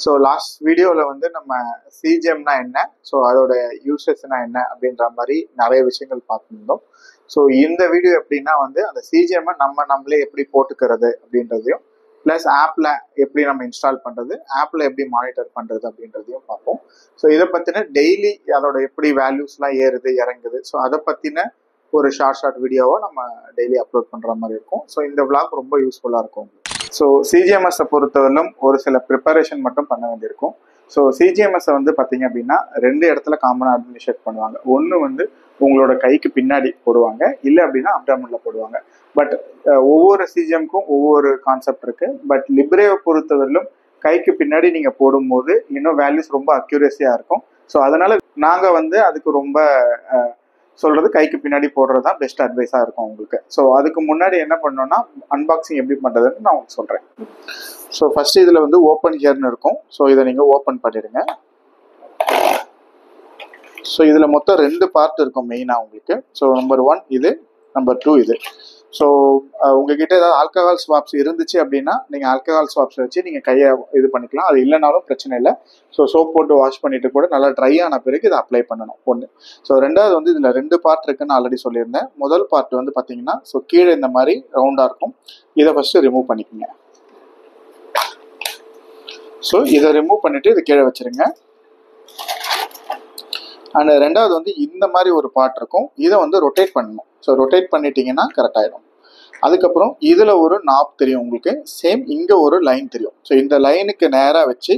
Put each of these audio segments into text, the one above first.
So last வீடியோவில் வந்து நம்ம சிஜிஎம்னா என்ன, ஸோ அதோட யூசஸ்னா என்ன அப்படின்ற மாதிரி நிறைய விஷயங்கள் பார்த்துருந்தோம். ஸோ இந்த வீடியோ எப்படின்னா வந்து அந்த சிஜிஎம்மை நம்மளே எப்படி போட்டுக்கிறது அப்படின்றதையும், ப்ளஸ் ஆப்பில் எப்படி நம்ம இன்ஸ்டால் பண்ணுறது, ஆப்பில் எப்படி மானிட்டர் பண்ணுறது அப்படின்றதையும் பார்ப்போம். ஸோ இதை பற்றின டெய்லி அதோட எப்படி வேல்யூஸ்லாம் ஏறுது இறங்குது, ஸோ அதை பற்றின ஒரு ஷார்ட் வீடியோவை நம்ம டெய்லி அப்லோட் பண்ணுற மாதிரி இருக்கும். ஸோ இந்த விளாக் ரொம்ப யூஸ்ஃபுல்லாக இருக்கும். ஸோ சிஜிஎம்எஸை பொறுத்தவரையிலும் ஒரு சில ப்ரிப்பரேஷன் மட்டும் பண்ண வேண்டியிருக்கும். ஸோ சிஜிஎம்எஸை வந்து பார்த்தீங்க அப்படின்னா 2 இடத்துல காமனாக அட்மினிஸ்ட்ரேட் பண்ணுவாங்க. ஒன்று வந்து உங்களோட கைக்கு பின்னாடி போடுவாங்க, இல்லை அப்படின்னா அப்டாமனில் போடுவாங்க. பட் ஒவ்வொரு சிஜிஎம்க்கும் ஒவ்வொரு கான்செப்ட் இருக்குது. பட் லிப்ரேவை பொறுத்தவரையிலும் கைக்கு பின்னாடி நீங்கள் போடும்போது இன்னும் வேல்யூஸ் ரொம்ப அக்யூரேசியாக இருக்கும். ஸோ அதனால் நாங்கள் வந்து அதுக்கு ரொம்ப சொல்கிறது கைக்கு பின்னாடி போடுறது தான் பெஸ்ட் அட்வைஸாக இருக்கும் உங்களுக்கு. ஸோ அதுக்கு முன்னாடி என்ன பண்ணோன்னா அன்பாக்சிங் எப்படி பண்ணுறதுன்னு நான் உங்களுக்கு சொல்கிறேன். ஸோ ஃபஸ்ட்டு இதில் வந்து ஓப்பன் ஹியர்னு இருக்கும். ஸோ இதை நீங்கள் ஓப்பன் பண்ணிடுங்க. ஸோ இதில் மொத்தம் 2 பார்ட் இருக்கும் மெயினாக உங்களுக்கு. ஸோ நம்பர் 1 இது, நம்பர் 2 இது. ஸோ உங்ககிட்ட ஏதாவது ஆல்கஹால் ஸ்வாப்ஸ் இருந்துச்சு அப்படின்னா நீங்கள் ஆல்கஹால் ஸ்வாப்ஸ் வச்சு நீங்கள் கையை இது பண்ணிக்கலாம். அது இல்லைனாலும் பிரச்சனை இல்லை. ஸோ சோப் போட்டு வாஷ் பண்ணிட்டு கூட நல்லா ட்ரை ஆன பிறகு இதை அப்ளை பண்ணணும் ஒன்று. ஸோ ரெண்டாவது வந்து இதில் 2 பார்ட் இருக்குன்னு ஆல்ரெடி சொல்லியிருந்தேன். முதல் பார்ட் வந்து பார்த்தீங்கன்னா ஸோ கீழே இந்த மாதிரி ரவுண்டாக இருக்கும். இதை ஃபஸ்ட்டு ரிமூவ் பண்ணிக்கோங்க. ஸோ இதை ரிமூவ் பண்ணிவிட்டு இதை கீழே வச்சுருங்க. அண்ட் ரெண்டாவது வந்து இந்த மாதிரி ஒரு பார்ட் இருக்கும். இதை வந்து ரொட்டேட் பண்ணணும். ஸோ ரொட்டேட் பண்ணிட்டீங்கன்னா கரெக்ட் ஆகிடும். அதுக்கப்புறம் இதில் ஒரு நாப் தெரியும் உங்களுக்கு. சேம் இங்கே ஒரு லைன் தெரியும். ஸோ இந்த லைனுக்கு நேராக வச்சு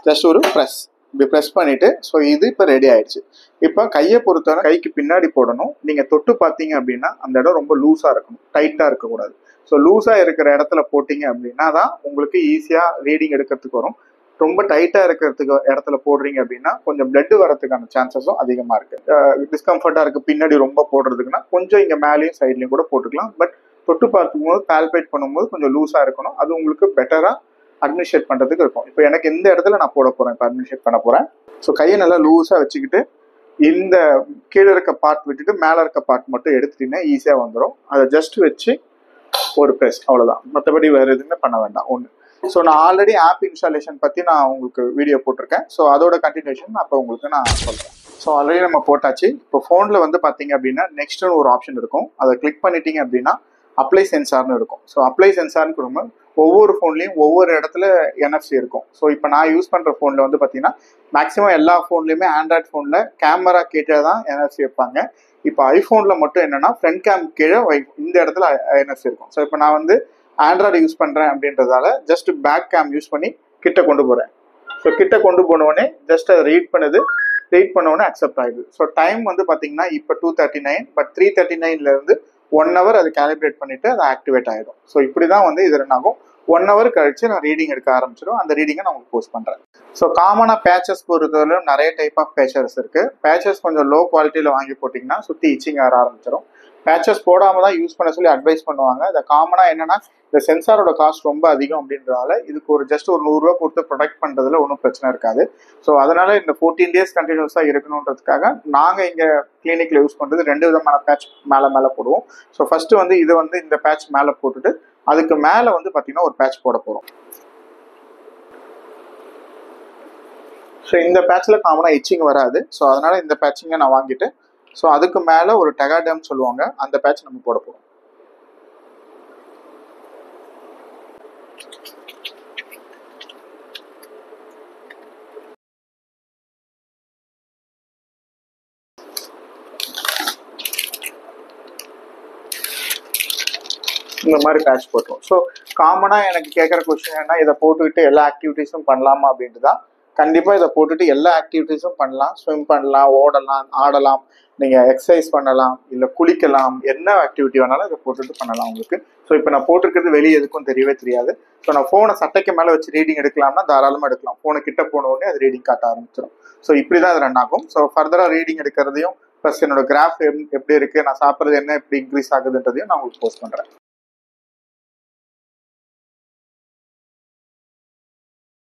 ஜஸ்ட் ஒரு ப்ரெஸ், இப்படி ப்ரெஸ் பண்ணிவிட்டு ஸோ இது இப்போ ரெடி ஆகிடுச்சு. இப்போ கையை பொறுத்தவரை கைக்கு பின்னாடி போடணும். நீங்கள் தொட்டு பார்த்தீங்க அப்படின்னா அந்த இடம் ரொம்ப லூஸாக இருக்கணும், டைட்டாக இருக்கக்கூடாது. ஸோ லூஸாக இருக்கிற இடத்துல போட்டிங்க அப்படின்னா தான் உங்களுக்கு ஈஸியாக ரீடிங் எடுக்கிறதுக்கு வரும். ரொம்ப டைட்டாக இருக்கிறதுக்கு இடத்துல போடுறீங்க அப்படின்னா கொஞ்சம் பிளட் வரதுக்கான சான்சஸும் அதிகமாக இருக்குது. டிஸ்கம்ஃபர்ட்டாக இருக்குது பின்னாடி ரொம்ப போடுறதுக்குன்னா கொஞ்சம் இங்கே மேலேயும் சைட்லையும் கூட போட்டுக்கலாம். பட் தொட்டு பார்க்கும்போது பால்பேட் பண்ணும்போது கொஞ்சம் லூஸாக இருக்கணும். அது உங்களுக்கு பெட்டராக அட்மினிஸ்ட்ரேட் பண்ணுறதுக்கு இருக்கும். இப்போ எனக்கு இந்த இடத்துல நான் போட போகிறேன், இப்போ அட்மினிஸ்ட்ரேட் பண்ண போகிறேன். ஸோ கையை நல்லா லூஸாக வச்சுக்கிட்டு இந்த கீழே இருக்க பார்ட் விட்டுட்டு மேலே இருக்க பார்ட் மட்டும் எடுத்துட்டீங்கன்னா ஈஸியாக வந்துடும். அதை ஜஸ்ட் வச்சு ஒரு ப்ரெஸ், அவ்வளோதான். மற்றபடி வேறு எதுவுமே பண்ண வேண்டாம் ஒன்று. ஸோ நான் ஆல்ரெடி ஆப் இன்ஸ்டாலேஷன் பற்றி நான் உங்களுக்கு வீடியோ போட்டிருக்கேன். ஸோ அதோட கண்டினியூஷன் அப்போ உங்களுக்கு நான் சொல்கிறேன். ஸோ ஆல்ரெடி நம்ம போட்டாச்சு. இப்போ ஃபோனில் வந்து பார்த்தீங்க அப்படின்னா நெக்ஸ்ட்னு ஒரு ஆப்ஷன் இருக்கும். அதை கிளிக் பண்ணிட்டீங்க அப்படின்னா அப்ளை சென்சார்னு இருக்கும். ஸோ அப்ளை சென்சார்னு கொடுங்க. ஒவ்வொரு ஃபோன்லேயும் ஒவ்வொரு இடத்துல என்எஃப்சி இருக்கும். ஸோ இப்போ நான் யூஸ் பண்ணுற ஃபோனில் வந்து பார்த்தீங்கன்னா மேக்ஸிமம் எல்லா ஃபோன்லேயுமே ஆண்ட்ராய்ட் ஃபோனில் கேமரா கீழே தான் என்எஃப்சி வைப்பாங்க. இப்போ ஐஃபோனில் மட்டும் என்னென்னா ஃப்ரண்ட் கேம் கீழே இந்த இடத்துல என்எஃப்சி இருக்கும். ஸோ இப்போ நான் வந்து ஆண்ட்ராய்டு யூஸ் பண்ணுறேன் அப்படின்றதால ஜஸ்ட் பேக் கேம் யூஸ் பண்ணி கிட்ட கொண்டு போகிறேன். ஸோ கிட்ட கொண்டு போனோடனே ஜஸ்ட் அதை ரீட் பண்ணோடனே அக்செப்ட் ஆகிடுது. ஸோ டைம் வந்து பார்த்தீங்கன்னா இப்போ 2:39, பட் 3:39 1 hour அது கேலிப்ரேட் பண்ணிவிட்டு அது ஆக்டிவேட் ஆகிடும். ஸோ இப்படி தான் வந்து இது ரன் ஆகும். 1 hour கழிச்சு நான் ரீடிங் எடுக்க ஆரம்பிச்சிடும். அந்த ரீடிங்கை நான் உங்களுக்கு போஸ்ட் பண்ணுறேன். ஸோ காமனாக பேச்சஸ் பொறுத்தவரையிலும் நிறைய டைப் ஆஃப் பேச்சஸ் இருக்குது. பேச்சஸ் கொஞ்சம் லோ குவாலிட்டியில் வாங்கி போட்டிங்கன்னா சுற்றி இச்சிங் ஆக ஆரம்பிச்சிடும். பேச்சஸ் போடாமல் தான் யூஸ் பண்ண சொல்லி அட்வைஸ் பண்ணுவாங்க. இந்த காமனாக என்னென்னா இந்த சென்சாரோட காஸ்ட் ரொம்ப அதிகம் அப்படின்றதால இதுக்கு ஒரு ஜஸ்ட் ஒரு 100 ரூபா கொடுத்து ப்ரொடெக்ட் பண்ணுறதுல ஒன்றும் பிரச்சனை இருக்காது. ஸோ அதனால் இந்த 14 days கண்டினியூஸாக இருக்கணுன்றதுக்காக நாங்கள் இங்கே கிளினிக்கில் யூஸ் பண்ணுறது 2 விதமான பேட்ச் மேலே போடுவோம். ஸோ ஃபஸ்ட்டு வந்து இதை வந்து இந்த பேட்ச் மேலே போட்டுட்டு அதுக்கு மேலே வந்து பார்த்தீங்கன்னா ஒரு பேட்ச் போட போகிறோம். ஸோ இந்த பேட்சில் காமனாக இச்சிங் வராது. ஸோ அதனால் இந்த பேட்சிங்கை நான் வாங்கிட்டு ஸோ அதுக்கு மேலே ஒரு டெகாடம் சொல்லுவாங்க, அந்த பேட்ச் நம்ம போட போகிறோம். இந்த மாதிரி பேட்ச் போட்டுரும். ஸோ காமனாக எனக்கு கேட்குற கொஸ்டின் என்ன, இதை போட்டுக்கிட்டு எல்லா ஆக்டிவிட்டீஸும் பண்ணலாமா அப்படின்ட்டு தான். கண்டிப்பாக இதை போட்டுட்டு எல்லா ஆக்டிவிட்டீஸும் பண்ணலாம். ஸ்விம் பண்ணலாம், ஓடலாம், ஆடலாம், நீங்கள் எக்ஸசைஸ் பண்ணலாம், இல்லை குளிக்கலாம், என்ன ஆக்டிவிட்டி வேணாலும் இதை போட்டுட்டு பண்ணலாம் உங்களுக்கு. ஸோ இப்போ நான் போட்டிருக்கிறது வெளியே எதுக்கும் தெரியவே தெரியாது. ஸோ நான் ஃபோனை சட்டைக்கு மேலே வச்சு ரீடிங் எடுக்கலாம்னா தாராளமாக எடுக்கலாம். ஃபோனை கிட்ட போன உடனே அது ரீடிங் காட்ட ஆரம்பிச்சிடும். ஸோ இப்படி தான் அது ரன் ஆகும். ஸோ ஃபர்தராக ரீடிங் எடுக்கிறதையும் ப்ளஸ் என்னோட கிராஃப் எப்படி இருக்குது, நான் சாப்பிட்றது என்ன எப்படி இன்க்ரீஸ் ஆகுதுன்றதையும் நான் உங்களுக்கு போஸ்ட் பண்ணுறேன்.